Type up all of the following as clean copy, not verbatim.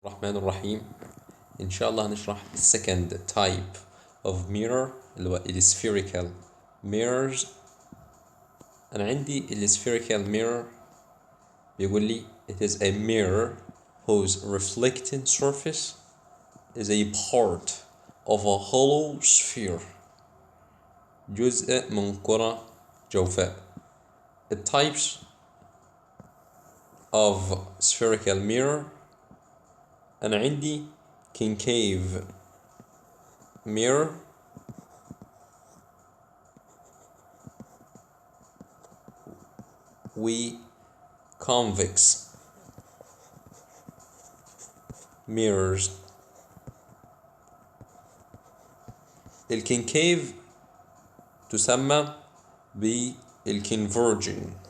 الرحمن الرحيم. إن شاء الله هنشرح second type of mirror اللي هو spherical mirrors. أنا عندي spherical mirror بيقول لي it is a mirror whose reflecting surface is a part of a hollow sphere، جزء من كرة جوفاء. The types of spherical mirror أنا عندي concave mirror و convex mirrors. الكونكيف تسمى بالconverging،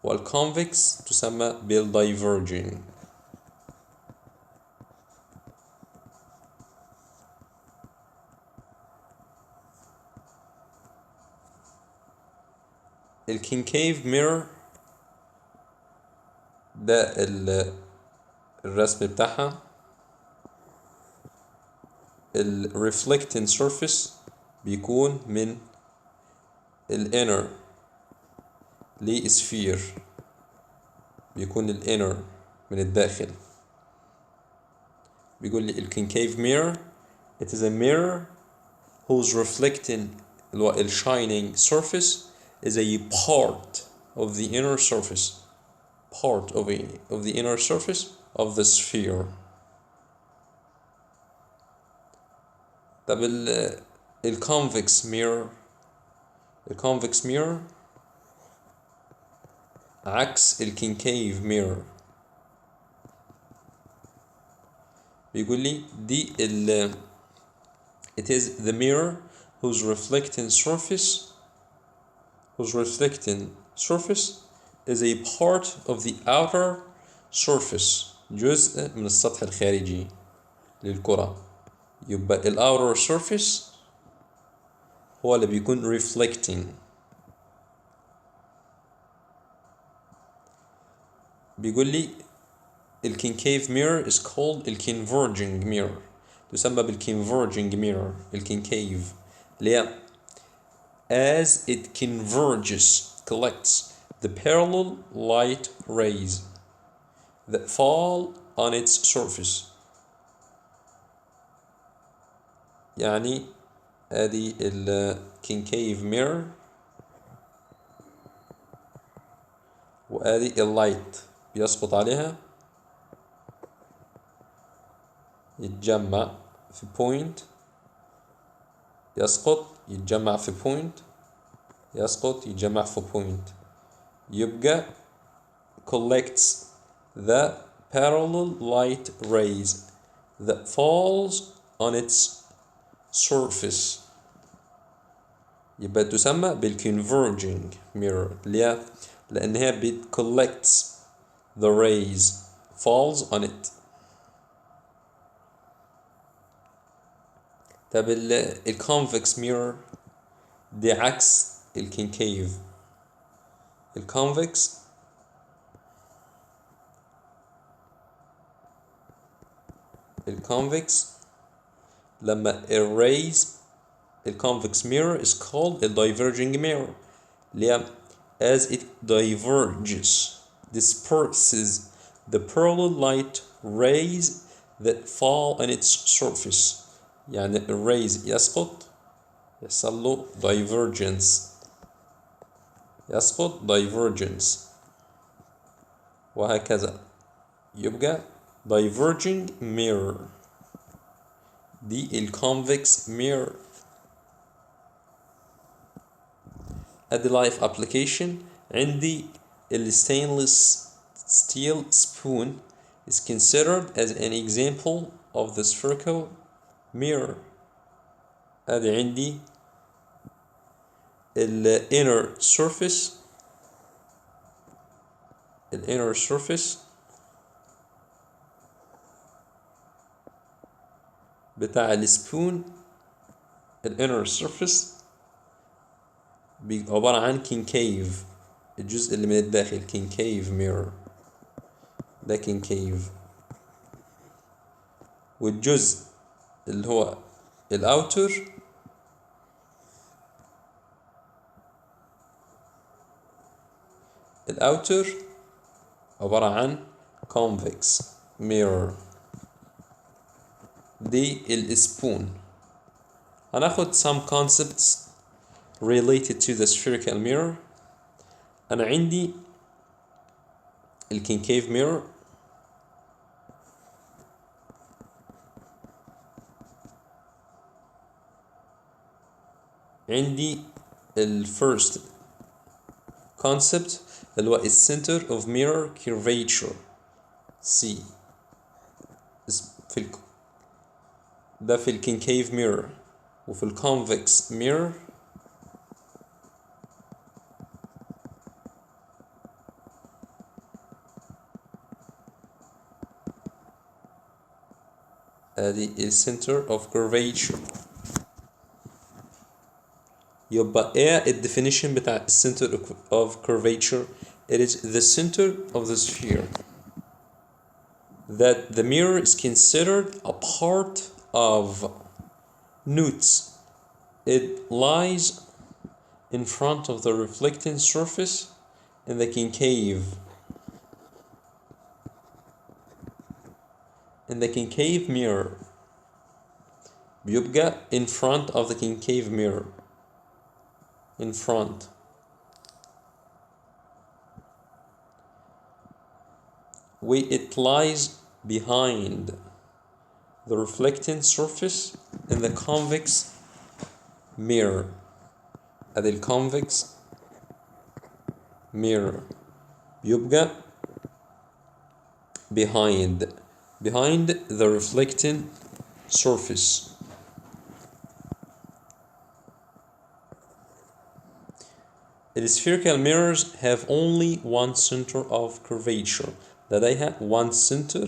والconvex تسمى بالdiverging. الكونكيف mirror ده الرسم بتاعها. reflecting surface بيكون من inner لsphere، بيكون inner من الداخل. بيقول لي concave mirror it is a mirror whose reflecting shining surface is a part of the inner surface of the inner surface of the sphere. طب convex mirror، convex mirror عكس concave mirror. بيقول لي دي it is the mirror whose reflecting surface is a part of the outer surface، جزء من السطح الخارجي للكرة. يبقى outer surface هو اللي بيكون reflecting. بيقول لي concave mirror is called converging mirror، تسمى converging mirror concave ليه؟ as it collects the parallel light rays that fall on its surface. يعني ادي concave mirror وادي اللايت بيسقط عليها، يتجمع في point، يسقط يتجمع في point، يسقط يتجمع في point. يبقى collects the parallel light rays that falls on its surface. يبقى تسمى converging mirror. ليه؟ لأنها collects the rays falls on it. طب convex mirror دي عكس concave. convex لما rays convex mirror is called a diverging mirror. ليه؟ as it disperses the parallel light rays that fall on its surface. يعني الريز يسقط يحصل له divergence وهكذا. يبقى diverging mirror دي convex mirror. ادي life application. عندي stainless steel spoon is considered as an example of the spherical mirror. ادي عندي inner surface بتاع السبون. inner surface عبارة عن concave الجزء اللي من الداخل concave mirror، ده concave. والجزء اللي هو الأوتر عبارة عن convex mirror. دي السبون. هناخد some concepts related to the spherical mirror. أنا عندي concave mirror، عندي first concept اللي هو center of mirror curvature C. ده في concave mirror. وفي convex mirror ادي center of curvature. يبقى ايه definition بتاع center of curvature؟ It is the center of the sphere that the mirror is considered a part of. Note, it lies in front of the reflecting surface in the concave. In the concave mirror بيبقى in front of the concave mirror. In front. It lies behind the reflecting surface in the convex mirror. هذا الconvex mirror يبقى behind the reflecting surface. The spherical mirrors have only one center of curvature. لديها one center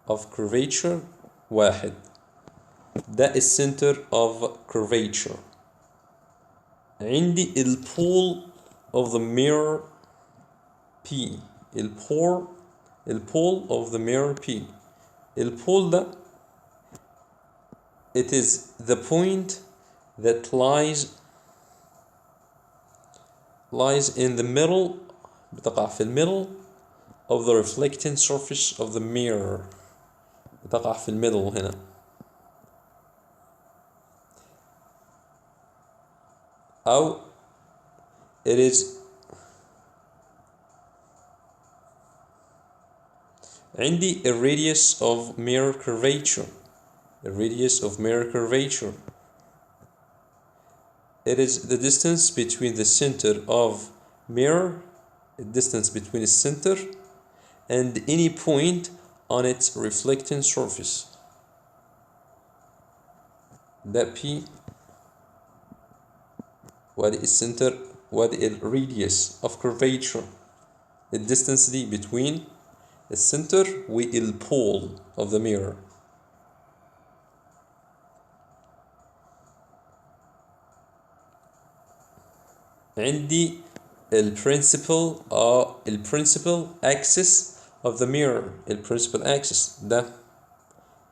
of curvature واحد. ده center of curvature. عندي pole of the mirror P. pole of the mirror P. pole ده it is the point that lies in the middle. بتقع في middle of the reflecting surface of the mirror. بتقع في middle هنا. أو it is عندي radius of mirror curvature. radius of mirror curvature. It is the distance between the center of mirror, the distance between the center and any point on its reflecting surface. ده P. وادي center وادي radius of curvature. The distance دي between the center pole of the mirror. عندي principal axis of the mirror. principal axis ده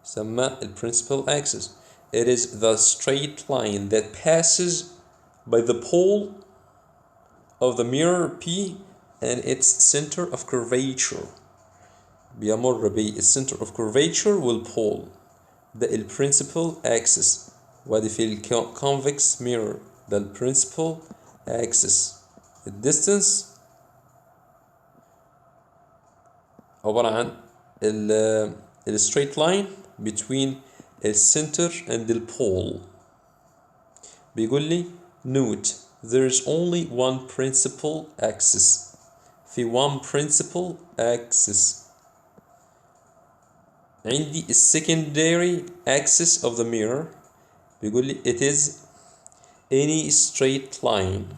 يسمى principal axis. It is the straight line that passes by the pole of the mirror P and its center of curvature. بيمر بالcenter of curvature والpole. ده principal axis. وادي في convex mirror ده principal axis. The distance عبارة عن straight line between the center and the pole. بيقول لي note there is only one principal axis. في one principal axis. عندي secondary axis of the mirror. بيقول لي it is any straight line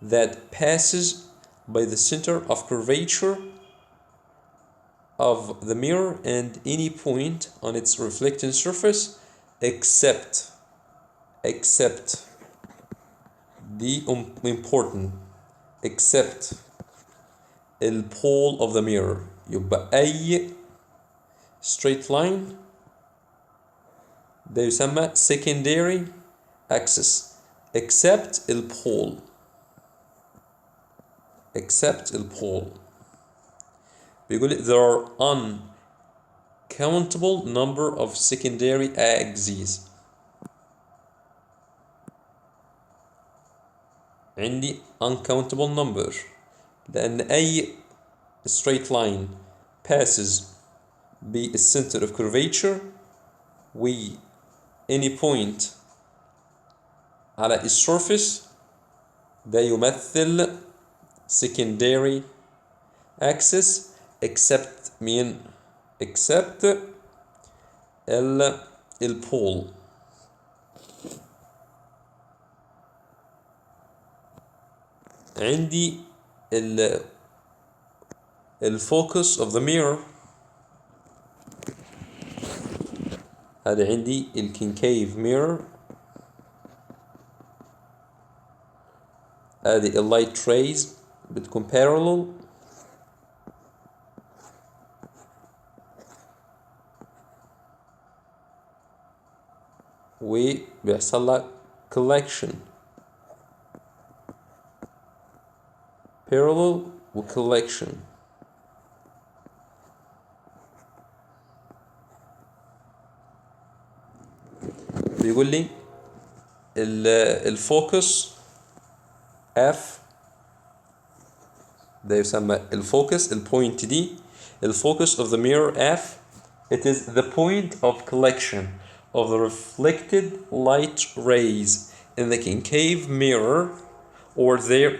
that passes by the center of curvature of the mirror and any point on its reflecting surface except the important except البول of the mirror. يبقى أي straight line ده يسمى secondary axis except البول. except البول. بيقول لي there are uncountable number of secondary axes. عندي uncountable number لأن أي straight line passes بالcenter of curvature و any point على الsurface ده يمثل secondary axis except مين؟ except البول. عندي الفوكس of the mirror. هذا عندي الكونكيف mirror. هذه اللايت rays بتكون parallel وبيحصل لها collection parallel و collection. بيقول لي الفوكس F ده يسمى الفوكس البوينت دي الفوكس of the mirror F. It is the point of collection of the reflected light rays in the concave mirror or their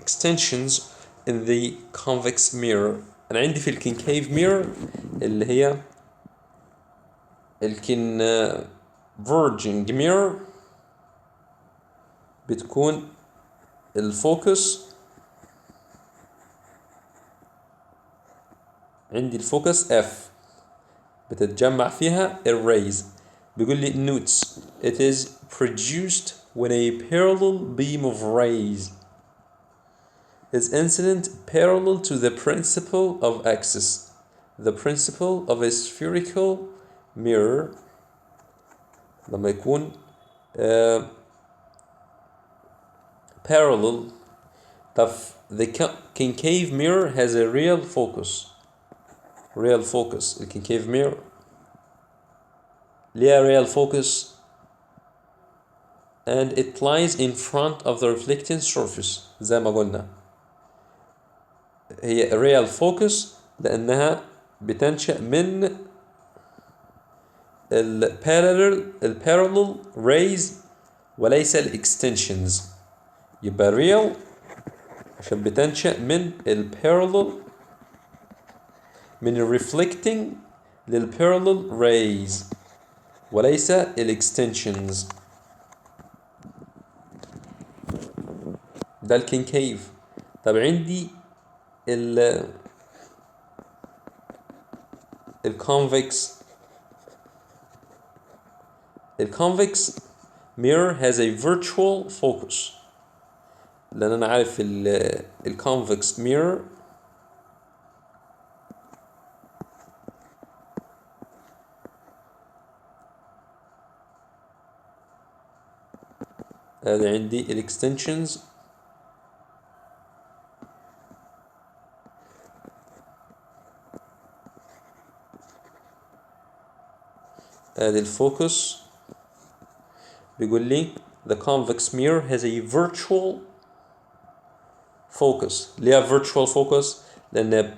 extensions in the convex mirror. أنا عندي في الكونكيف mirror اللي هي الكونفرجنج mirror بتكون الفوكس. عندي الفوكس F بتتجمع فيها الريز. بيقول لي notes it is produced when a parallel beam of rays is incident parallel to the principle of axis. The principle of a spherical mirror لما يكون parallel. The concave mirror has a real focus. real focus الكونكيف mirror ليها real focus and it lies in front of the reflecting surface. زي ما قلنا هي real focus لأنها بتنشأ من parallel rays وليس extensions. يبقى real عشان بتنشأ من parallel من reflecting parallel rays وليس extensions. ده الكونكيف. طب عندي الكونفكس. الكونفكس mirror has a virtual focus لأن أنا عارف الكونفكس mirror هذا عندي الاكستنشنز هذا الفوكس. بيقول لي the convex mirror has a virtual focus. ليه virtual focus؟ لأن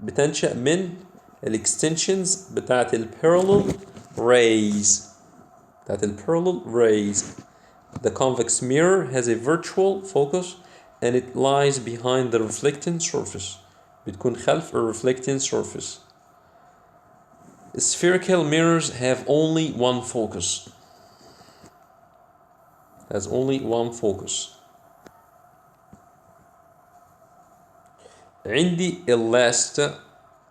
بتنشأ من الاكستنشنز بتاعت parallel rays. parallel rays. The convex mirror has a virtual focus and it lies behind the reflecting surface. بتكون خلف reflecting surface. Spherical mirrors have only one focus. Has only one focus. عندي last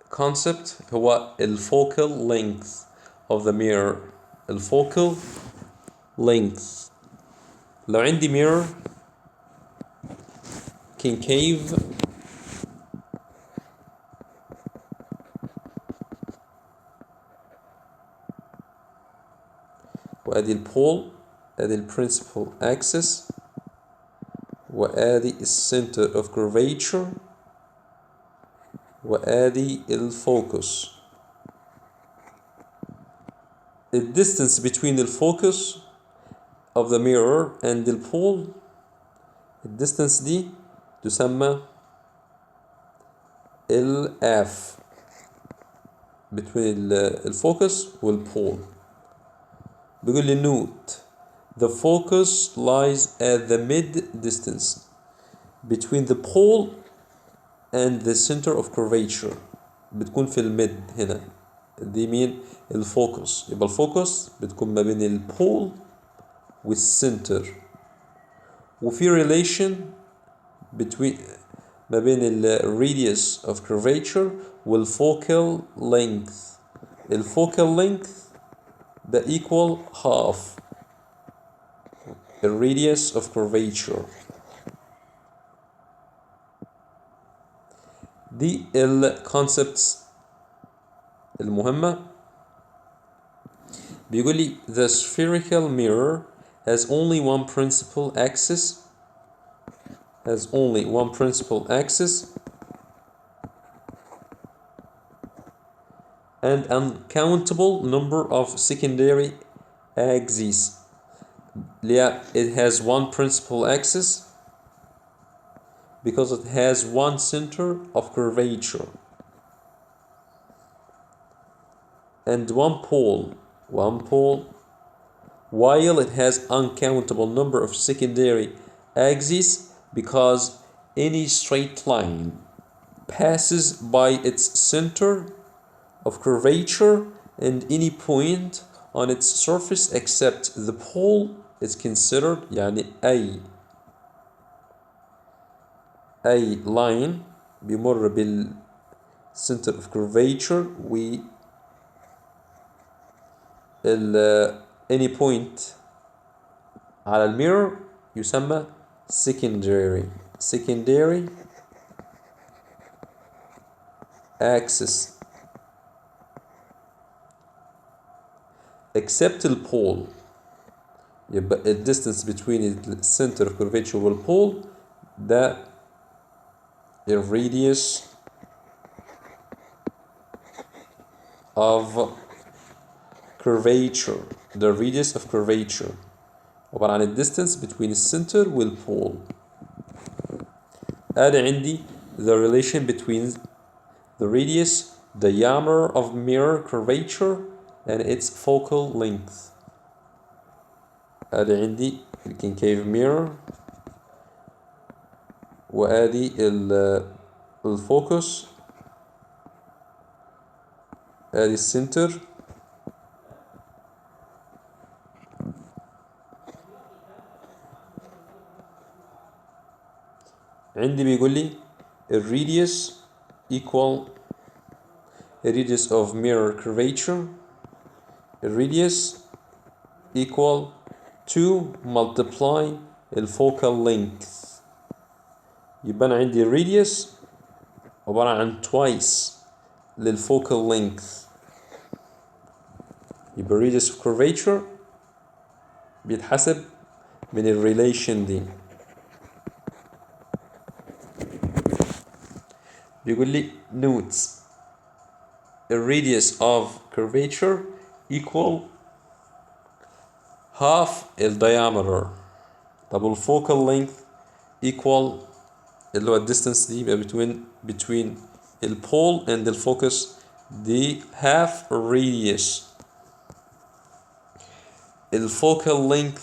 concept هو focal length of the mirror. focal length. لو عندي mirror concave وادي البول، ادي البرنسبل اكسس، وادي السنتر اوف كيرفيتشر، وادي الفوكس. The distance between the focus of the mirror and the pole، الديستنس دي تسمى ال F between الفوكس والبول. بيقول لي note the focus lies at the mid distance between the pole and the center of curvature. بتكون في الميد هنا، دي مين؟ الفوكس. يبقى الفوكس بتكون ما بين البول والسنتر، وفي relation between ما بين radius of curvature والfocal length. الfocal length ده equal half radius of curvature. دي concepts المهمة. بيقول لي the spherical mirror has only one principal axis and uncountable number of secondary axes. Yeah, it has one principal axis because it has one center of curvature and one pole, while it has uncountable number of secondary axes because any straight line passes by its center of curvature and any point on its surface except the pole is considered. يعني أي line بيمر بالcenter of curvature و any point على الميرور يسمى secondary axis except the pole. يبقى the distance between the center of curvature والpole ده the radius of curvature. عبارة عن ال distance between the center والpole. ادي عندي the relation between the radius diameter of mirror curvature and its focal length. ادي عندي ال concave mirror وادي الفوكس، ادي السنتر، عندي بيقول لي الراديوس equal radius of mirror curvature. الراديوس equal 2 multiply الفوكال length. يبقى أنا عندي الراديوس عبارة عن twice للفوكال length. يبقى radius of curvature بيتحسب من الريليشن دي. بيقول لي notes the radius of curvature equal half the diameter. طب الفوكال length equal اللي هو distance دي يبقى between البول and الفوكس دي half radius. الفوكال length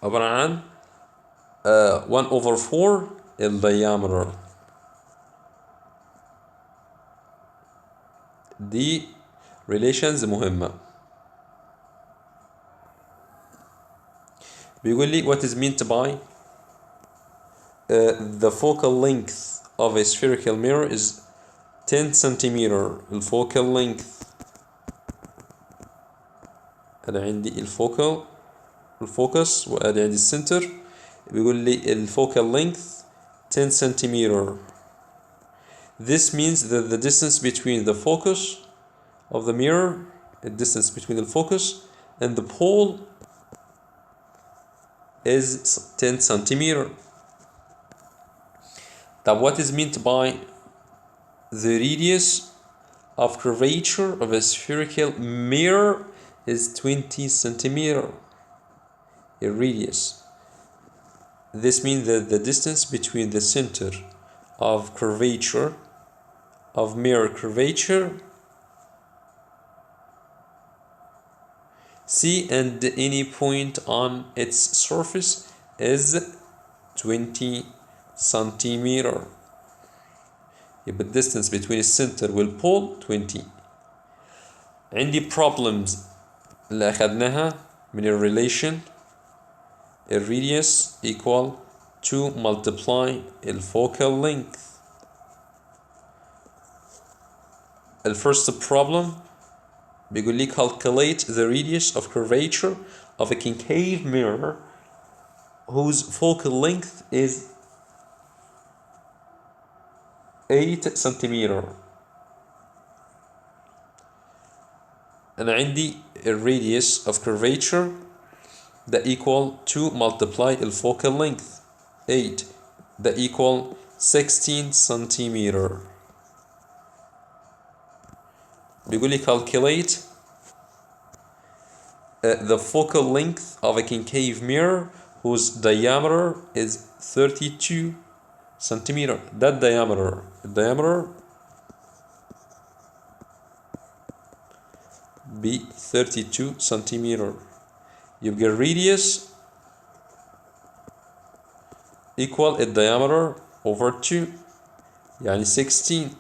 عبارة عن 1/4 الديامتر. دي relations مهمة. بيقول لي what is meant by the focal length of a spherical mirror is 10 centimeter. الفوكال length أنا عندي الفوكس وأنا عندي السنتر. بيقول لي الفوكال length 10 centimeter. This means that the distance between the focus of the mirror, the distance between the focus and the pole is 10 centimeter. Now what is meant by the radius of curvature of a spherical mirror is 20 centimeter. A radius. This means that the distance between the center of curvature of mirror curvature C and any point on its surface is 20 centimeter. يبقى الديستنس between السنتر والبول 20. عندي problems اللي أخذناها من الريليشن الراديوس equal to multiply الfocal length. الفirst problem بيقول لي calculate the radius of curvature of a concave mirror whose focal length is 8 centimeter. أنا عندي radius of curvature that equal to multiply الfocal length 8 that equal 16 centimeter. بيقول لي calculate the focal length of a concave mirror whose diameter is 32 centimeter. That diameter be 32 centimeter. يبقى radius equal the diameter over 2 يعني 16.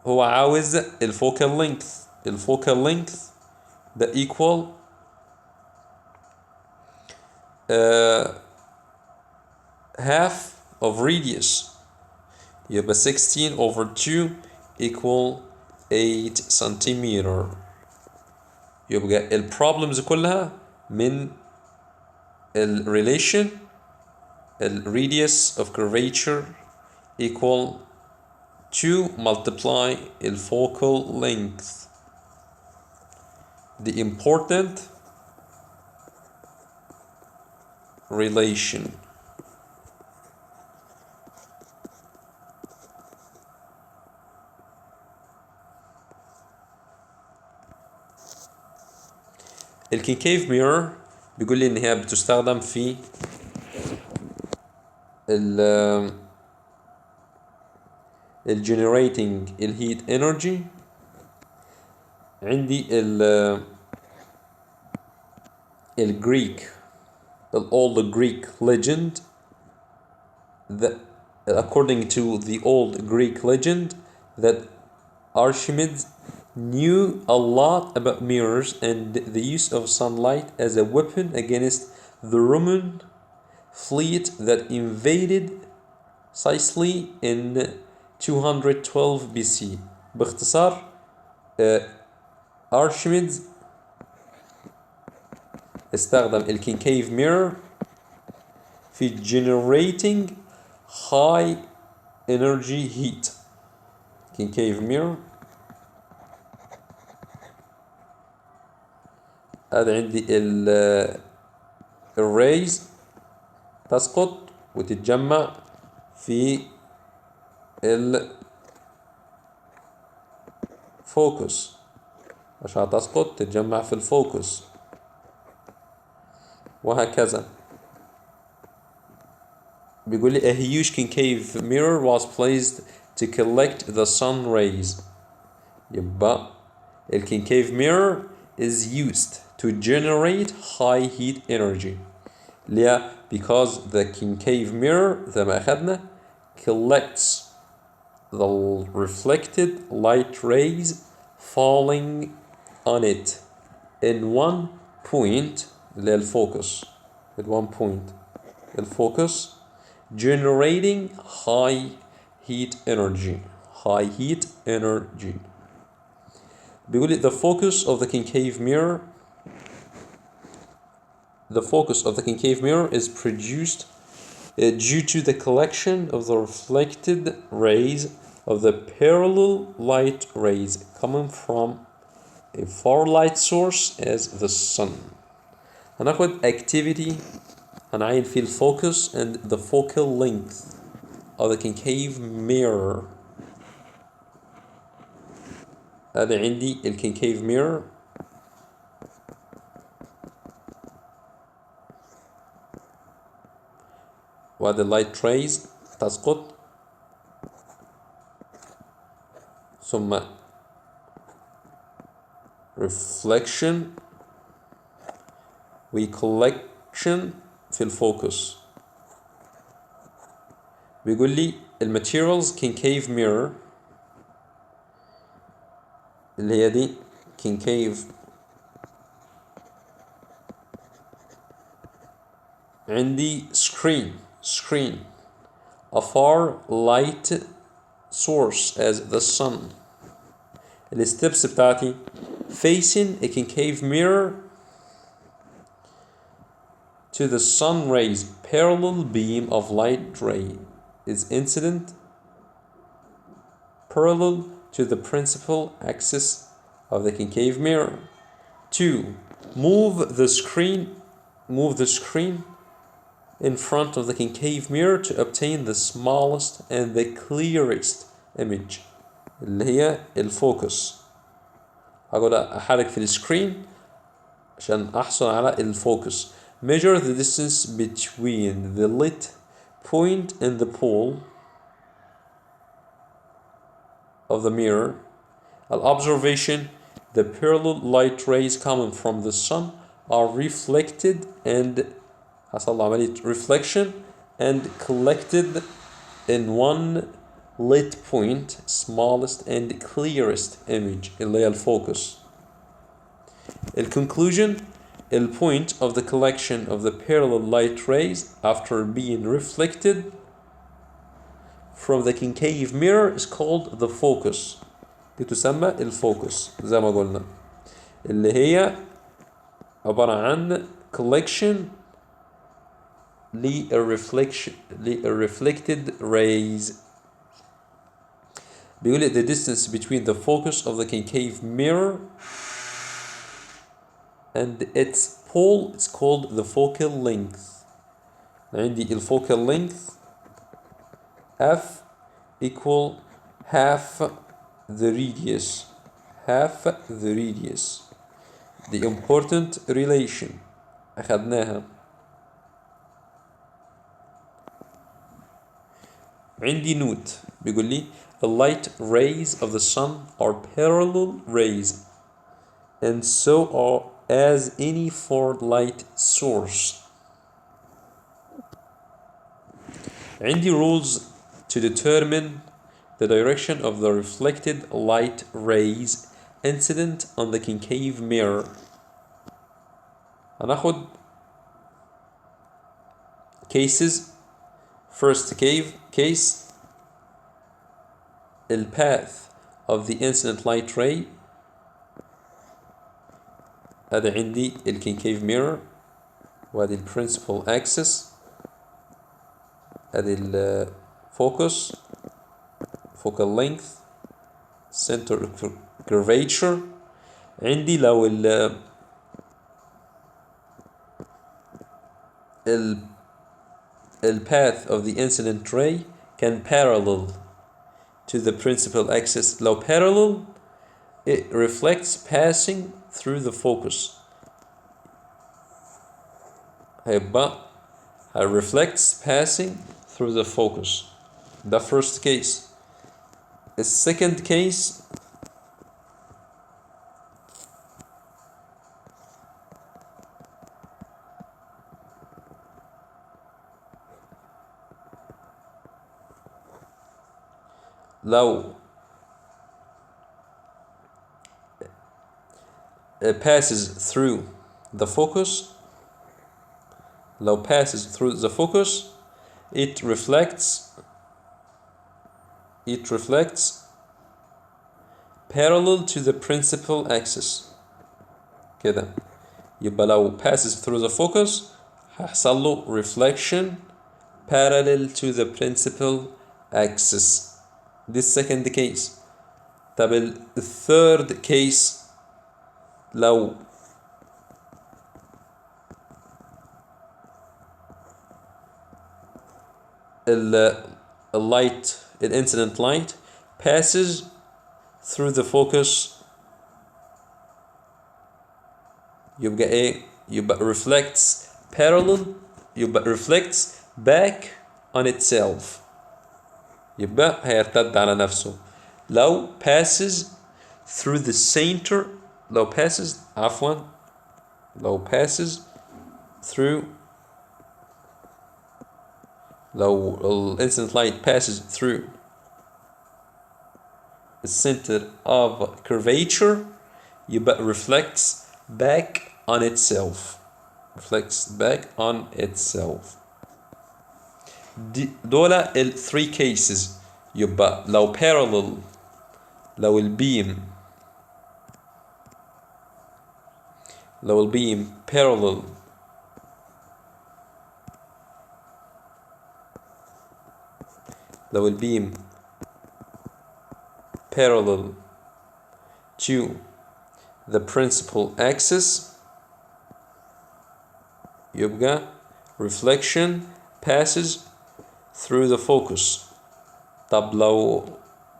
هو عاوز الفوكال length that equal half of radius. يبقى 16 over 2 equal 8 centimeter. يبقى البروبلمز كلها من relation radius of curvature equal to multiply focal length. The important relation. الكونكيف ميرور بيقول لي ان هي بتستخدم في generating heat energy. عندي الجريك old Greek legend that according to the old Greek legend that Archimedes knew a lot about mirrors and the use of sunlight as a weapon against the Roman fleet that invaded Sicily in 212 BC. باختصار Archimedes استخدم الكونكيف mirror في generating high energy heat. concave mirror هذا عندي الريز تسقط وتتجمع في الفوكس عشان تسقط تتجمع في الفوكس وهكذا. بيقول لي a huge concave mirror was placed to collect the sun rays. يبقى ال concave mirror is used to generate high heat energy. ليه؟ because the concave mirror زي ما أخذنا collects the reflected light rays falling on it in one point اللي هي الفوكس at one point الفوكس generating high heat energy. بيقول لي the focus of the concave mirror is produced due to the collection of the reflected rays of the parallel light rays coming from a far light source as the sun. هناخد activity هنعين فيه focus and the focal length of the concave mirror. هذا عندي concave mirror وهذا light rays تسقط ثم reflection وcollection في الفوكس. بيقول لي الماتيريالز concave mirror اللي هي دي concave عندي screen a far light source as the sun. الستبس بتاعتي facing a concave mirror to the sun rays parallel beam of light ray is incident parallel to the principal axis of the concave mirror. 2. Move the screen in front of the concave mirror to obtain the smallest and the clearest image اللي هي الفوكس. هقول أحرك في السكرين عشان أحصل على الفوكس. Measure the distance between the lit point and the pole of the mirror. Observation: the parallel light rays coming from the sun are reflected and حصل عملية reflection and collected in one lit point, smallest and clearest image اللي هي الفوكس. Conclusion: the point of the collection of the parallel light rays after being reflected from the concave mirror is called the focus. دي تسمى الفوكس زي ما قلنا اللي هي عبارة عن collection reflected rays. بيقول the distance between the focus of the concave mirror and its pole is called the focal length. عندي focal length F equal half the radius. The important relation أخذناها. عندي note بيقول لي the light rays of the sun are parallel rays and so are as any far light source. عندي rules to determine the direction of the reflected light rays incident on the concave mirror. هناخد cases. First case the path of the incident light ray. هذا عندي concave mirror وهذه principal axis. هذه focus, focal length, center of curvature. عندي لو the path of the incident ray can parallel to the principal axis. لو parallel, it reflects passing through the focus. هيبقى reflects passing through the focus. The first case. The second case لو it passes through the focus, it reflects parallel to the principal axis. كده يبقى لو passes through the focus هيحصل له reflection parallel to the principal axis. This second case. طب the third case لو اللايت الانسيدنت light passes through the focus يبقى ايه؟ يبقى reflects parallel، يبقى reflects back on itself، يبقى هيرتد على نفسه. لو passes through the center، لو passes عفوا لو passes through، لو incident light passes through the center of curvature يبقى reflects back on itself، reflects back on itself. دول ال 3 cases. يبقى لو parallel، لو البيم parallel لو البيم parallel to the principal axis يبقى reflection passes through the focus. طب لو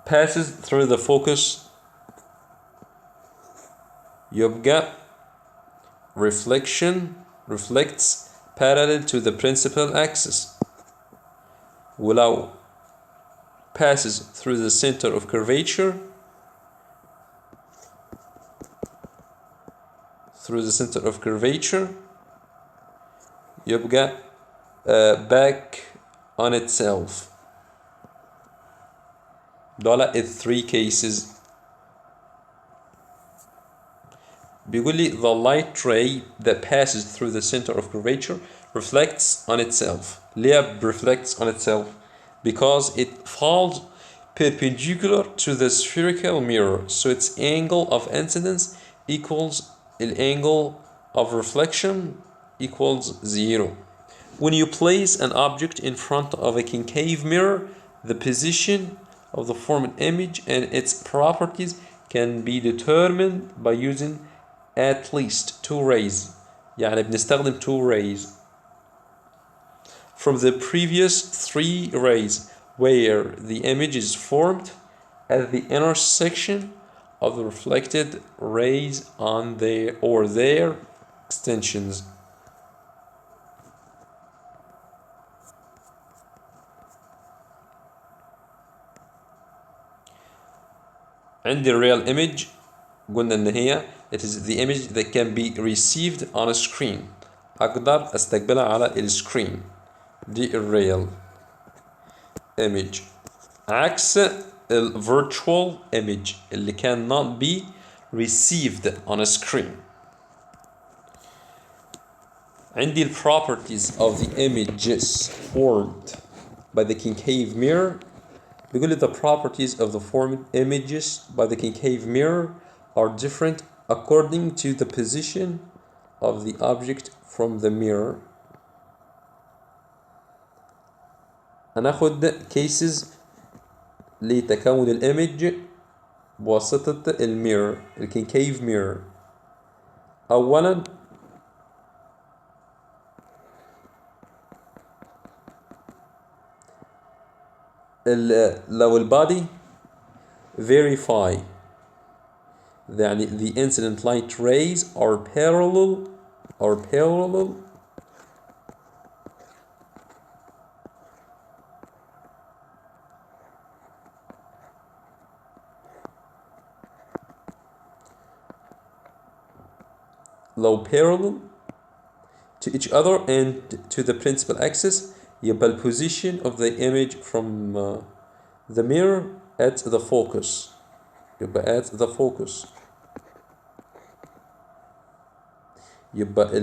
passes through the focus يبقى reflects parallel to the principal axis. ولو passes through the center of curvature يبقى back on itself. دول ال 3 cases. بيقول لي the light ray that passes through the center of curvature reflects on itself. ليه reflects on itself? Because it falls perpendicular to the spherical mirror, so its angle of incidence equals the angle of reflection equals 0. When you place an object in front of a concave mirror, the position of the formed image and its properties can be determined by using at least 2 rays. يعني بنستخدم 2 rays from the previous 3 rays where the image is formed at the intersection of the reflected rays on their extensions. عندي real image قلنا ان هي it is the image that can be received on a screen. هقدر استقبلها على السكرين. دي real image. عكس virtual image اللي cannot be received on a screen. عندي properties of the images formed by the concave mirror. بيقول لي the properties of the formed images by the concave mirror are different according to the position of the object from the mirror. هناخد cases لتكون الإيمج بواسطة الميرور الكونكيف mirror. أولا لو البادي verify يعني the incident light rays are parallel to each other and to the principal axis يبقى the position of the image from the mirror at the focus يبقى at the focus يبقى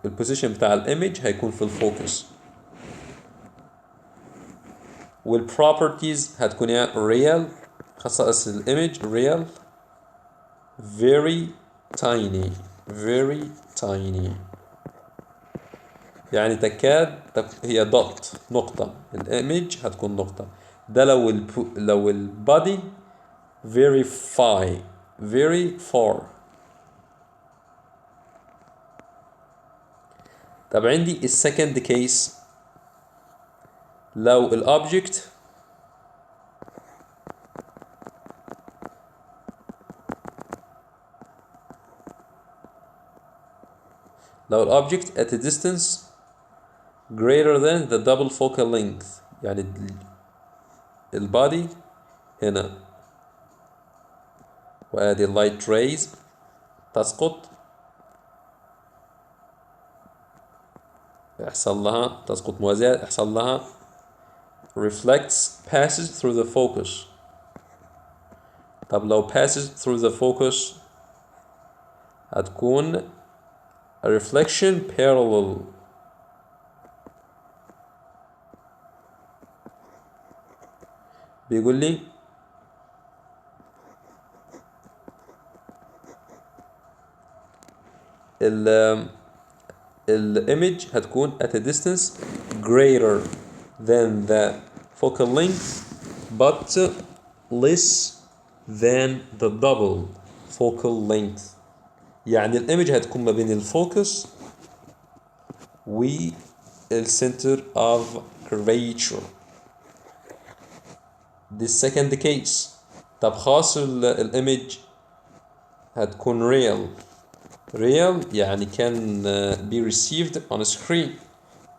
البوزيشن بتاع الايمج هيكون في الفوكس. والبروبرتيز هتكون يعني real خصائص الايمج real very tiny يعني تكاد هي دوت نقطة. الايمج هتكون نقطة. ده لو البادي very fine very far. طب عندي السكند كيس، لو الأوبجكت at a distance greater than the double focal length، يعني البادي هنا وادي اللايت ريز تسقط، يحصل لها تسقط موازية، يحصل لها reflects passes through the focus. طب لو passes through the focus هتكون a reflection parallel. بيقول لي الإيمج هتكون at a distance greater than the focal length but less than the double focal length. يعني الإيمج هتكون ما بين الفوكس والcenter of curvature. The second case. طب خاص الإيمج هتكون real يعني can be received on a screen.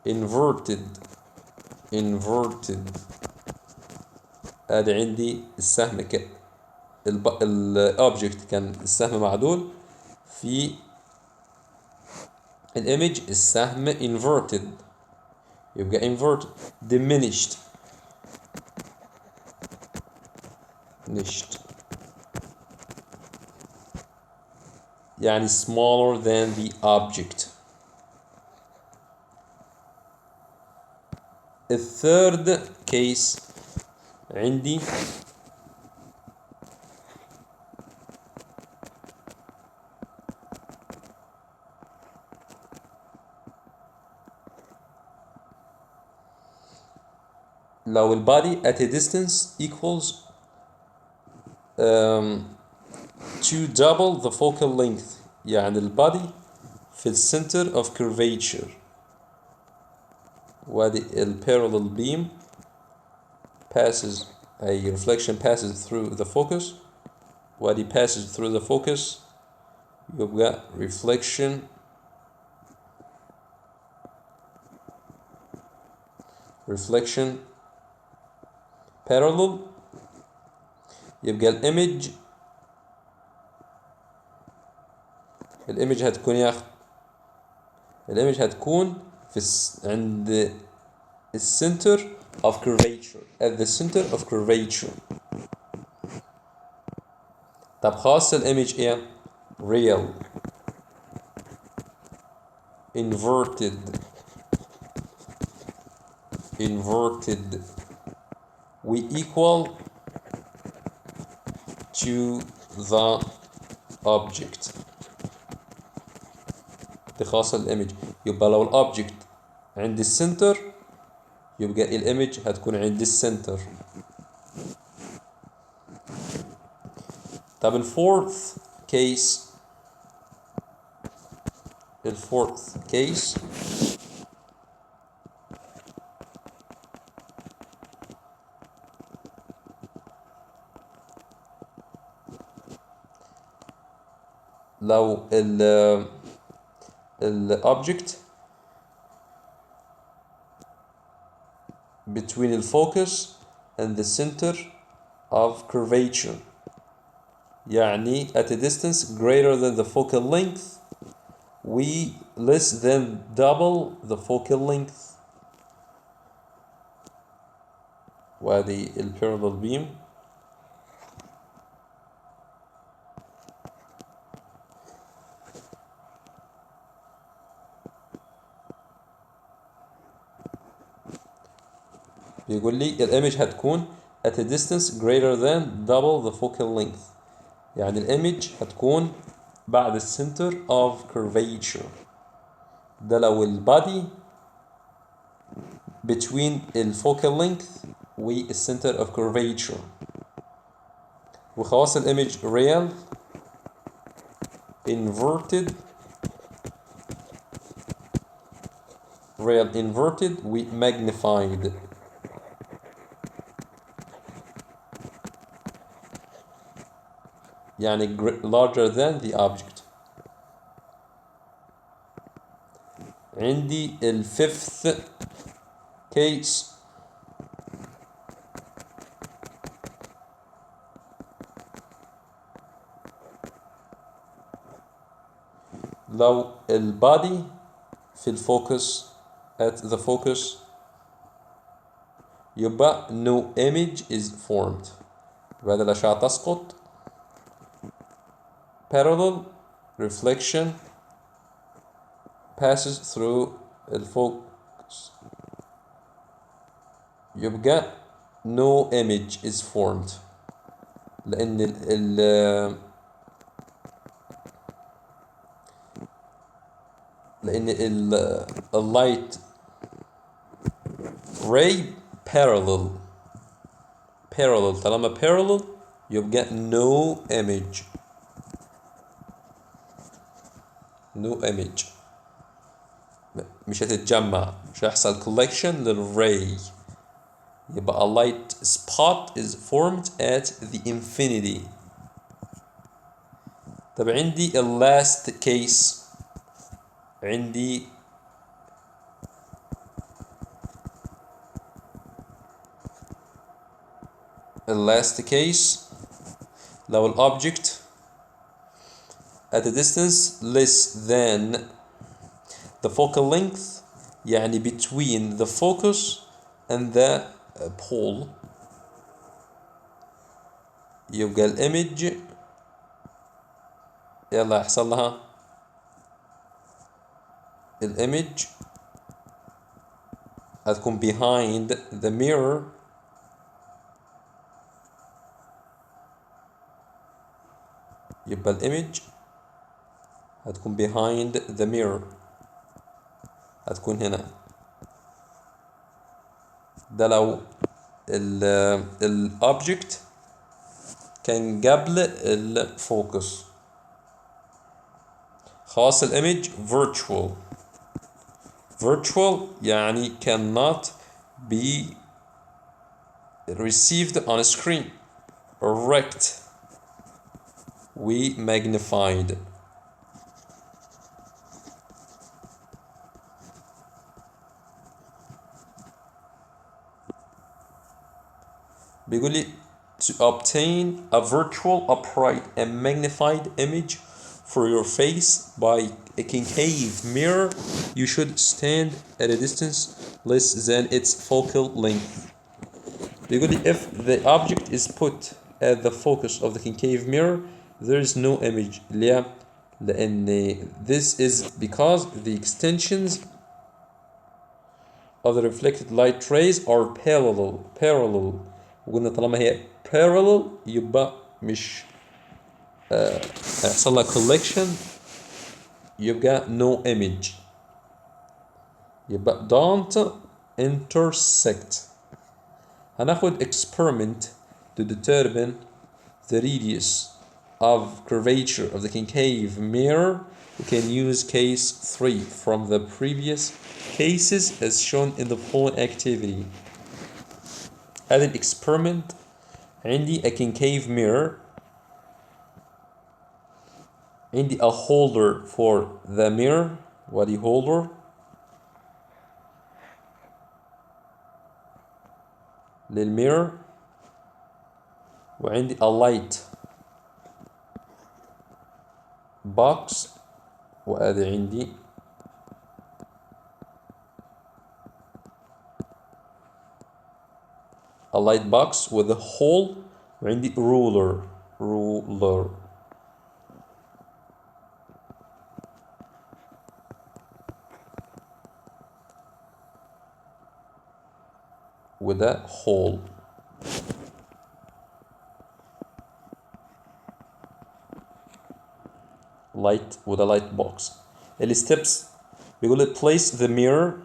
inverted ادي عندي السهم الاوبجكت كان السهم معدول، في الايمج السهم inverted، يبقى inverted. diminished يعني smaller than the object. الثيرد كيس عندي لو البادي at a distance equals to double the focal length، يعني البادي في center of curvature، وادي parallel beam passes a reflection passes through the focus، وادي passes through the focus، يبقى reflection parallel. يبقى الإيمج هتكون في عند center of curvature at the center of curvature. طب خاص الإيمج ايه؟ real inverted we equal to the object. دي خاصة الإيمج، يبقى لو الأوبجكت عند السنتر يبقى الإيمج هتكون عند السنتر. طب الفورث كيس لو الobject between the focus and the center of curvature، يعني at a distance greater than the focal length we less than double the focal length، وهذه parallel beam. بيقول لي الإيمج هتكون at a distance greater than double the focal length، يعني الإيمج هتكون بعد السنتر of curvature. ده لو البادي between الفوكال length والcenter of curvature. وخواص الإيمج real inverted we magnified. يعني larger than the object. عندي fifth case لو البادي في الفوكس at the focus يبقى no image is formed. بعد الأشعة تسقط parallel reflection passes through الفوكس يبقى no image is formed لأن اللايت ray parallel طالما parallel يبقى no image مش هتتجمع، مش هيحصل collection للray. يبقى a light spot is formed at the infinity. طب عندي last case، عندي last case لو object at a distance less than the focal length يعني between the focus and the pole يبقى الإيمج يلا يحصل لها الإيمج هتكون behind the mirror يبقى الإيمج هتكون behind the mirror هتكون هنا. ده لو الأوبجكت كان قبل الفوكس. خاص الإيمج virtual يعني cannot be received on a screen. Erect we magnified. بيقول لي to obtain a virtual upright and magnified image for your face by a concave mirror you should stand at a distance less than its focal length. بيقول لي if the object is put at the focus of the concave mirror there is no image. ليه؟ لأن this is because the extensions of the reflected light rays are parallel. وقلنا طالما هي parallel يبقى مش هيحصل لها collection يبقى no image. يبقى don't intersect. هناخد experiment to determine the radius of curvature of the concave mirror. We can use case 3 from the previous cases as shown in the following activity. هذا الإكسبيرمنت عندي a concave mirror، عندي a holder for the mirror وادي holder للميرور، وعندي a light box وادي عندي a light box with a hole وعندي ruler with a hole. Light with a light box. الsteps بيقول لي place the mirror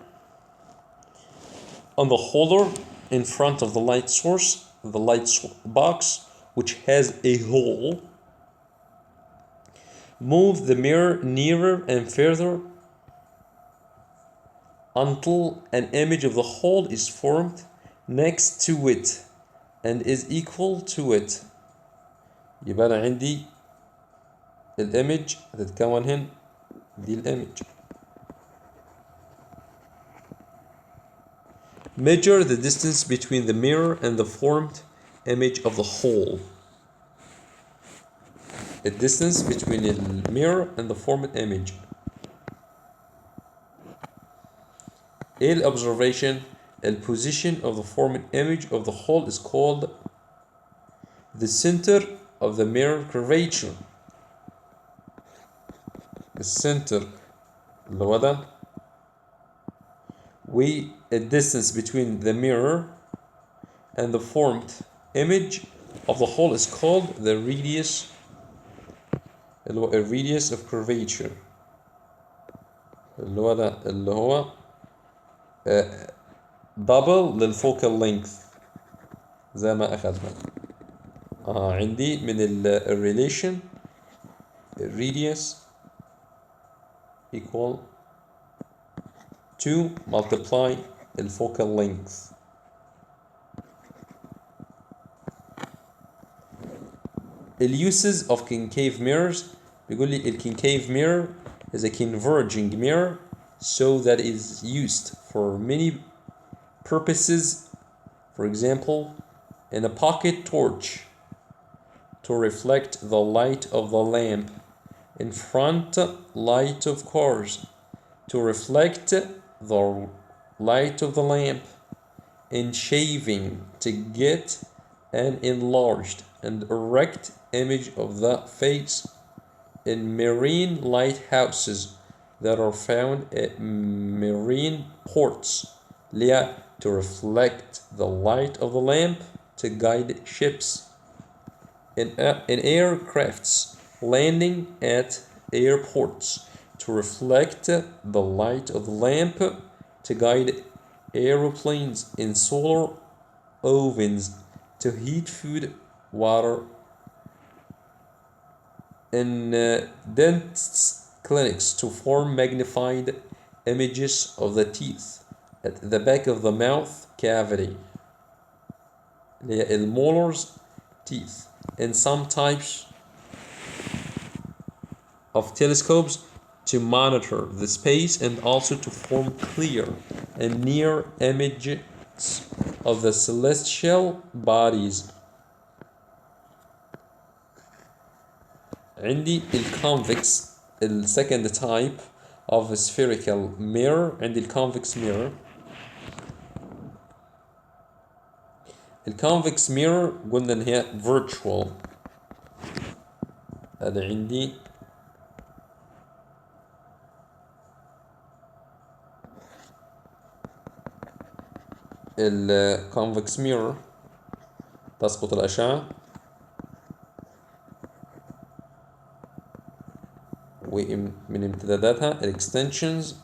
on the holder in front of the light source, the light box which has a hole. Move the mirror nearer and further until an image of the whole is formed next to it and is equal to it. يبقى أنا عندي الإيمج هتتكون هنا، دي الإيمج. Measure the distance between the mirror and the formed image of the whole. The distance between the mirror and the formed image. A observation, a position of the formed image of the whole is called the center of the mirror curvature. The center اللي هو ده. A distance between the mirror and the formed image of the whole is called the radius. A radius of curvature اللي هو ده اللي هو double للfocal length زي ما أخذنا. عندي من relation radius equal to multiply الfocal length. Uses of concave mirrors. بيقول لي concave mirror is a converging mirror, so that is used for many purposes. For example, in a pocket torch to reflect the light of the lamp, in front light of cars to reflect the light of the lamp, in shaving to get an enlarged and erect image of the face, in marine lighthouses that are found at marine ports to reflect the light of the lamp to guide ships, in aircrafts landing at airports to reflect the light of the lamp to guide aeroplanes, in solar ovens to heat food, water, in dentists' clinics to form magnified images of the teeth at the back of the mouth cavity, molars, teeth, in some types of telescopes to monitor the space and also to form clear and near images of the celestial bodies. عندي الconvex second type of a spherical mirror. عندي convex mirror. convex mirror قلنا ان هي virtual. هذا عندي convex mirror تسقط الأشعة ومن امتداداتها extensions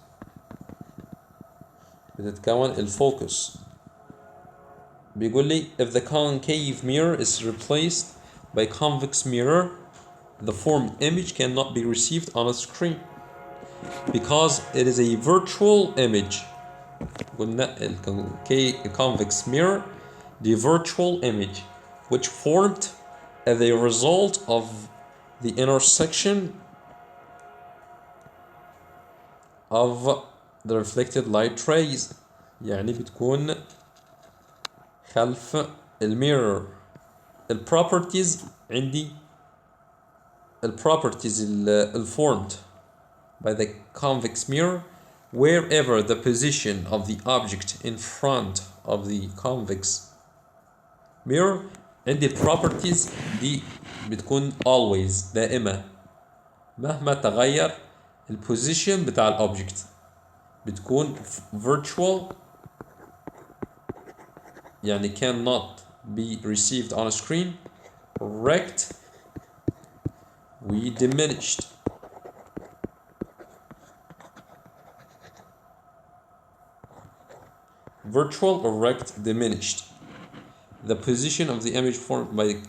بتتكون الفوكس. بيقول لي if the concave mirror is replaced by convex mirror, the formed image cannot be received on a screen because it is a virtual image. قلنا convex mirror, the virtual image which formed as a result of the intersection of the reflected light rays. يعني بتكون خلف الميرور. البروبرتيز عندي البروبرتيز formed by the convex mirror, wherever the position of the object in front of the convex mirror. عندي properties دي بتكون always دائمة مهما تغير البوزيشن بتاع الأوبجكت، بتكون virtual يعني cannot be received on a screen، erect we diminished. Virtual, erect, diminished. The position of the image formed by the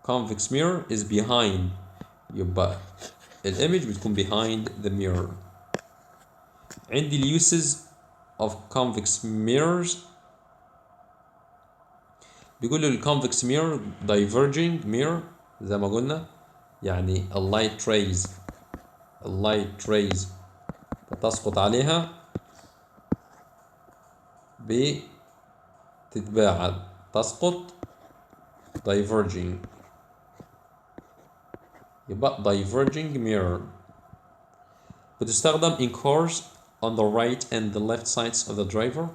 convex mirror is behind يبقى الإيمج بتكون behind the mirror. عندي ال uses of convex mirrors. بيقول ال convex mirror diverging mirror زي ما قلنا، يعني اللايت rays تسقط عليها بتتباعد، تسقط diverging، يبقى diverging mirror. بتستخدم in cars on the right and the left sides of the driver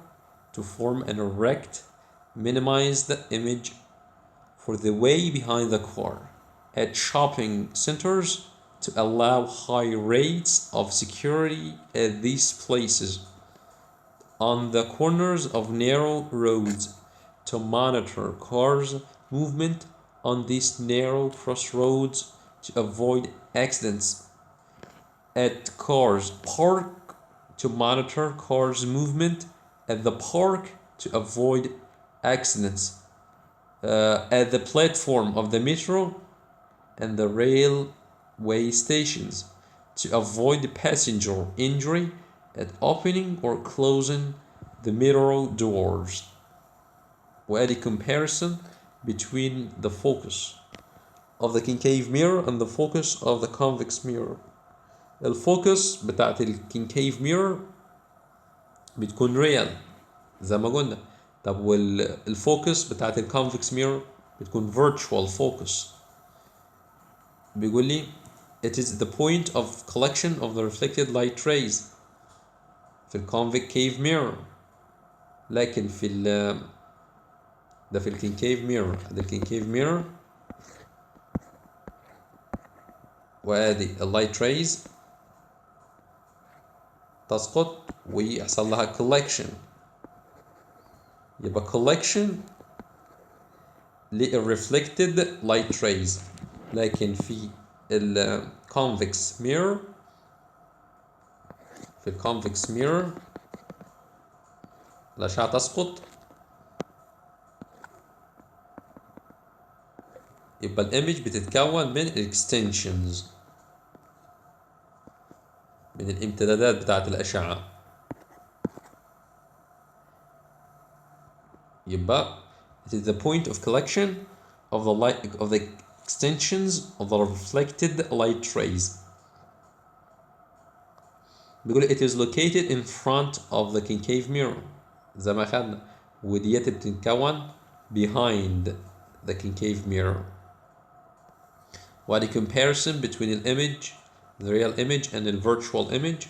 to form an erect, minimized image for the way behind the car. At shopping centers to allow high rates of security at these places. On the corners of narrow roads to monitor cars' movement on these narrow crossroads to avoid accidents. At cars park to monitor cars' movement at the park to avoid accidents. At the platform of the metro and the railway stations to avoid passenger injury at opening or closing the metro doors. وأدي comparison between the focus of the concave mirror and the focus of the convex mirror. الفوكس بتاعت الكونكيف ميرور بتكون ريال زي ما قلنا. طب والفوكس بتاعت الكونفكس ميرور بتكون virtual focus. بيقول لي it is the point of collection of the reflected light rays في الكونكيف ميرور، لكن في ده في الكونكيف ميرور. ده الكونكيف ميرور وادي اللايت ريز تسقط ويحصل لها collection. يبقى collection للreflected light rays، لكن في الconvex mirror، في الconvex mirror الأشعة تسقط، يبقى الإيمج بتتكون من extensions، من الامتدادات بتاعت الأشعة. يبقى it is the point of collection of the light of the extensions of the reflected light rays. بيقول it is located in front of the concave mirror زي ما خدنا، وديت بتتكون behind the concave mirror. وادي comparison between the image, the real image and the virtual image.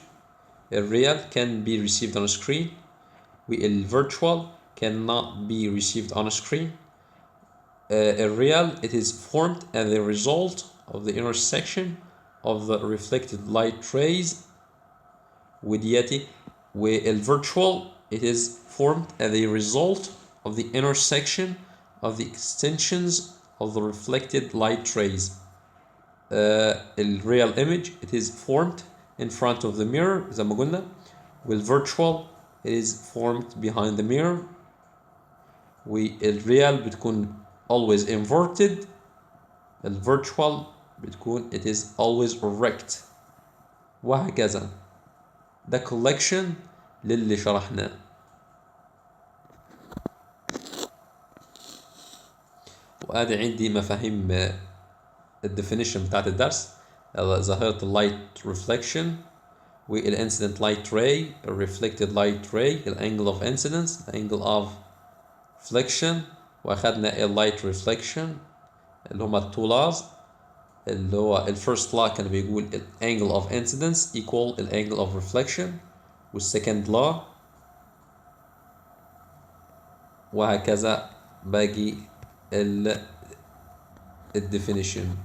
The real can be received on a screen, the virtual cannot be received on a screen. A real, it is formed as a result of the intersection of the reflected light rays with Yeti, where a virtual, it is formed as a result of the intersection of the extensions of the reflected light rays. A real image, it is formed in front of the mirror زي ما قلنا، والvirtual it is formed behind the mirror. والreal بتكون always inverted، الvirtual بتكون it is always erect، وهكذا. ده collection للي شرحناه. وادي عندي مفاهيم الديفينيشن بتاعت الدرس. ظاهرة اللايت ريفلكشن والانسيدنت لايت راي، الريفلكتد لايت راي، الانجل اوف انسيدنس، الانجل اوف ريفلكشن، واخدنا اللايت ريفلكشن اللي هما التو لاز، اللي هو الفيرست لا كان بيقول الانجل اوف انسيدنس equal الانجل اوف ريفلكشن، والسكند لا وهكذا باقي الديفينيشن.